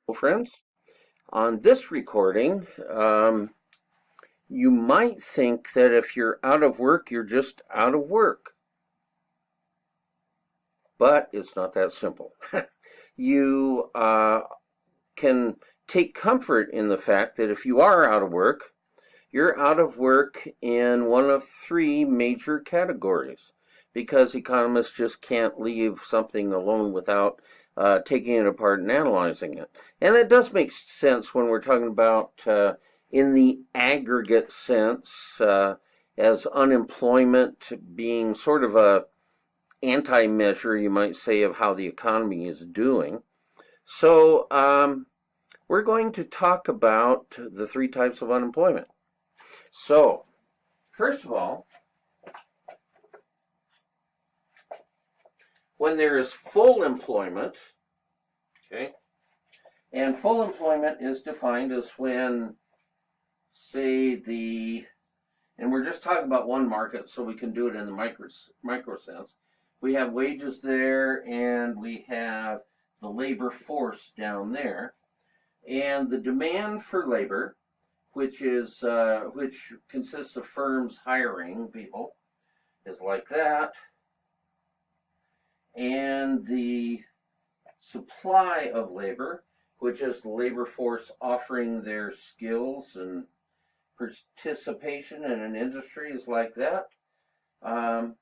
Well, friends, on this recording, you might think that if you're out of work, you're just out of work. But it's not that simple. You can take comfort in the fact that if you are out of work, you're out of work in one of three major categories, because economists just can't leave something alone without taking it apart and analyzing it. And that does make sense when we're talking about in the aggregate sense, as unemployment being sort of a anti-measure, you might say, of how the economy is doing. So we're going to talk about the three types of unemployment. So, first of all, when there is full employment, okay, and full employment is defined as when, say, and we're just talking about one market, so we can do it in the micro sense. We have wages there, and we have the labor force down there, and the demand for labor, which consists of firms hiring people, is like that. And the supply of labor, which is the labor force offering their skills and participation in an industry, is like that. That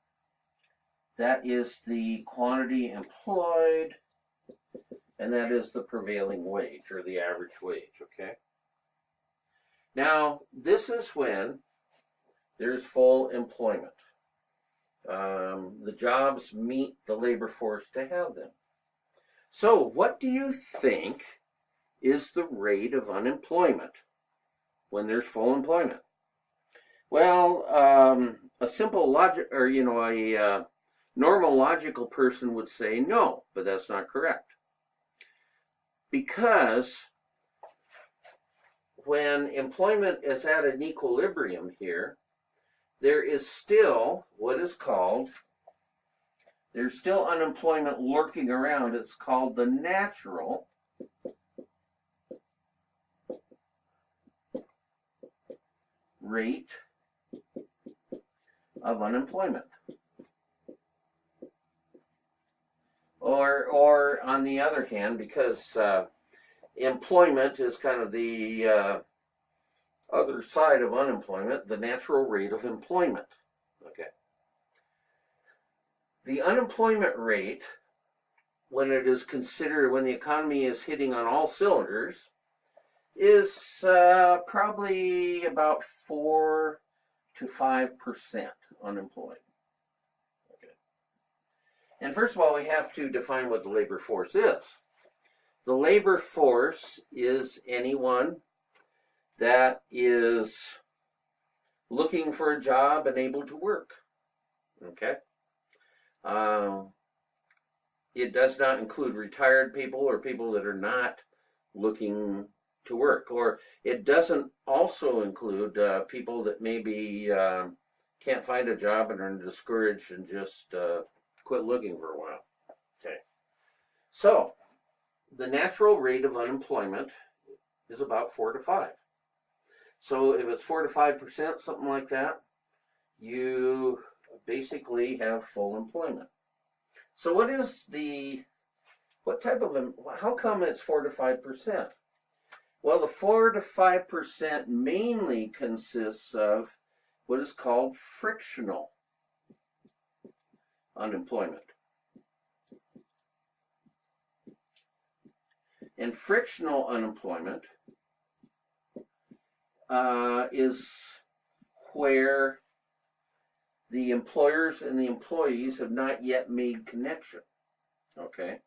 is the quantity employed, and that is the prevailing wage, or the average wage, okay? Now, this is when there's full employment. The jobs meet the labor force to have them. So, what do you think is the rate of unemployment when there's full employment? Well, a simple logic, or a normal logical person would say no, but that's not correct. Because when employment is at an equilibrium here, there is still there's still unemployment lurking around. It's called the natural rate of unemployment. Or on the other hand, because employment is kind of the other side of unemployment, the natural rate of employment. Okay. The unemployment rate, when the economy is hitting on all cylinders, is probably about 4 to 5% unemployed. Okay. And first of all, we have to define what the labor force is. The labor force is anyone that is looking for a job and able to work. Okay? It does not include retired people or people that are not looking to work. Or it doesn't also include people that maybe can't find a job and are discouraged and just quit looking for a while. Okay. So, the natural rate of unemployment is about 4 to 5. So if it's 4 to 5%, something like that, you basically have full employment. So how come it's 4 to 5%? Well, the 4 to 5% mainly consists of what is called frictional unemployment. And frictional unemployment is where the employers and the employees have not yet made connection. Okay?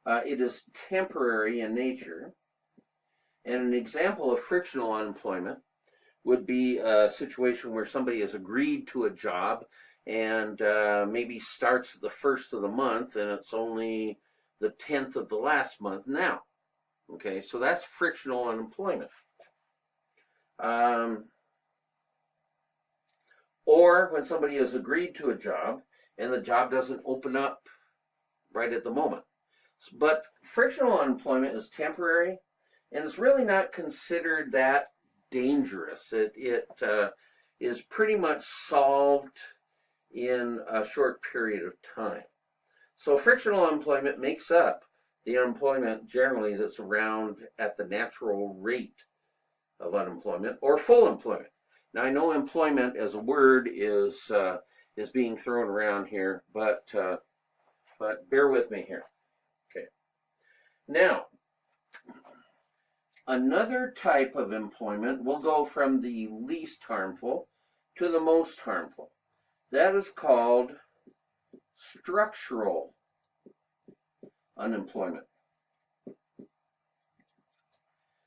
It is temporary in nature. And an example of frictional unemployment would be a situation where somebody has agreed to a job and maybe starts at the 1st of the month and it's only the 10th of the last month now. Okay, so that's frictional unemployment. Or when somebody has agreed to a job and the job doesn't open up right at the moment. But frictional unemployment is temporary And it's really not considered that dangerous. It is pretty much solved in a short period of time. So frictional unemployment makes up the unemployment generally that's around at the natural rate of unemployment or full employment. Now I know employment as a word is being thrown around here, but bear with me here. Okay. Now, another type of employment will go from the least harmful to the most harmful. That is called structural unemployment.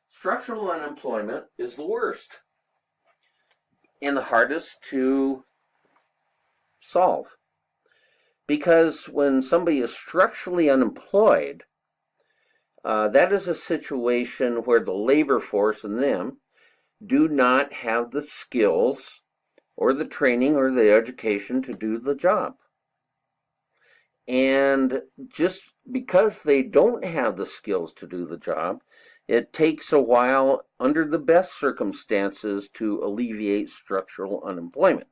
Structural unemployment is the worst and the hardest to solve. Because when somebody is structurally unemployed, that is a situation where the labor force and them do not have the skills or the training or the education to do the job. And just because they don't have the skills to do the job, it takes a while under the best circumstances to alleviate structural unemployment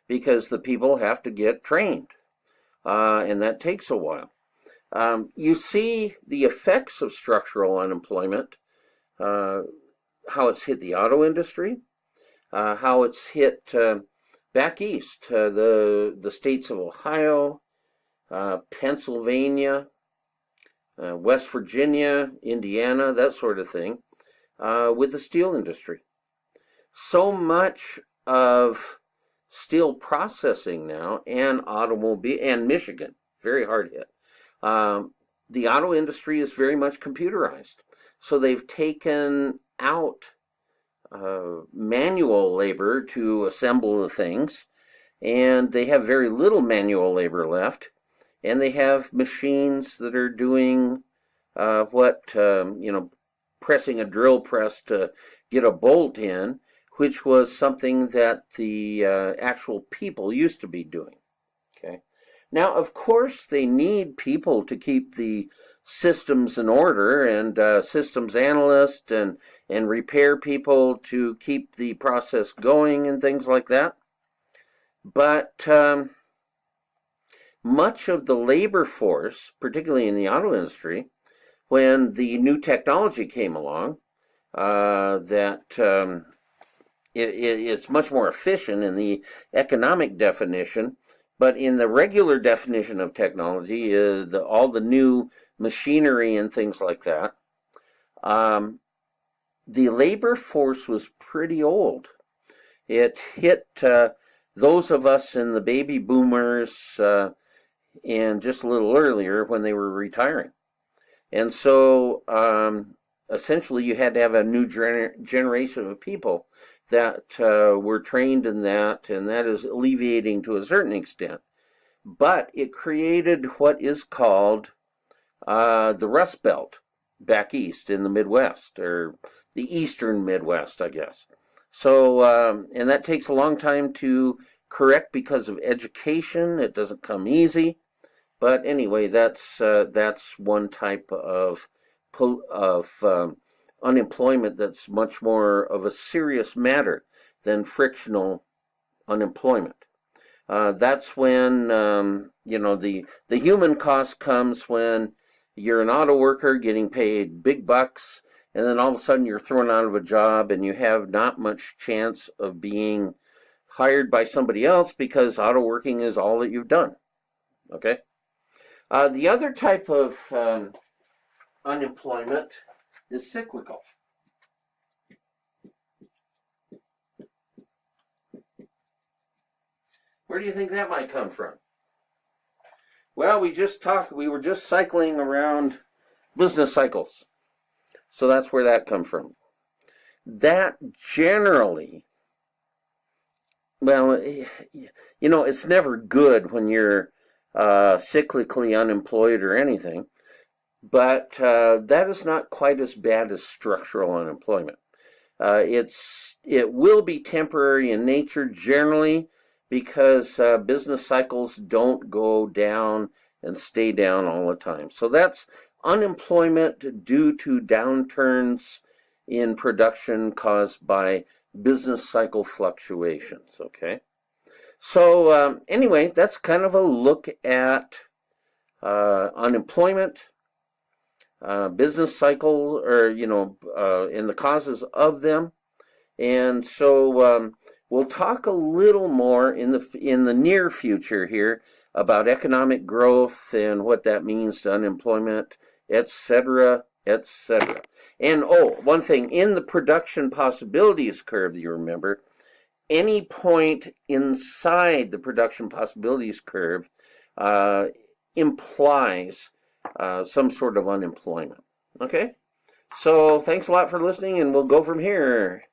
because the people have to get trained, and that takes a while. You see the effects of structural unemployment, how it's hit the auto industry, how it's hit back east, the states of Ohio, Pennsylvania, West Virginia, Indiana, that sort of thing, with the steel industry. So much of steel processing now and automobile, and Michigan, very hard hit. The auto industry is very much computerized. So they've taken out manual labor to assemble the things, and they have very little manual labor left. And they have machines that are doing pressing a drill press to get a bolt in, which was something that the actual people used to be doing. Okay. Now, of course, they need people to keep the systems in order, and systems analysts and repair people to keep the process going and things like that. But much of the labor force, particularly in the auto industry, when the new technology came along, it's much more efficient in the economic definition, but in the regular definition of technology, all the new machinery and things like that, the labor force was pretty old. It hit those of us in the baby boomers and just a little earlier when they were retiring. And so essentially you had to have a new generation of people that were trained in that, and that is alleviating to a certain extent. But it created what is called the Rust Belt back east in the Midwest, or the eastern Midwest, I guess. So, and that takes a long time to correct because of education. It doesn't come easy. But anyway, that's one type of unemployment that's much more of a serious matter than frictional unemployment. That's when the human cost comes when you're an auto worker getting paid big bucks, and then all of a sudden you're thrown out of a job and you have not much chance of being hired by somebody else because auto working is all that you've done. Okay? The other type of unemployment is cyclical. Where do you think that might come from? Well, we were just cycling around business cycles. So that's where that comes from. That generally, well, it's never good when you're cyclically unemployed or anything, but that is not quite as bad as structural unemployment. It will be temporary in nature generally because business cycles don't go down and stay down all the time. So that's unemployment due to downturns in production caused by business cycle fluctuations, okay? So anyway, that's kind of a look at unemployment, business cycle, or, and the causes of them. And so we'll talk a little more in the near future here about economic growth and what that means to unemployment, etc., etc. And one thing, in the production possibilities curve, you remember, any point inside the production possibilities curve implies some sort of unemployment. Okay? So thanks a lot for listening, and we'll go from here.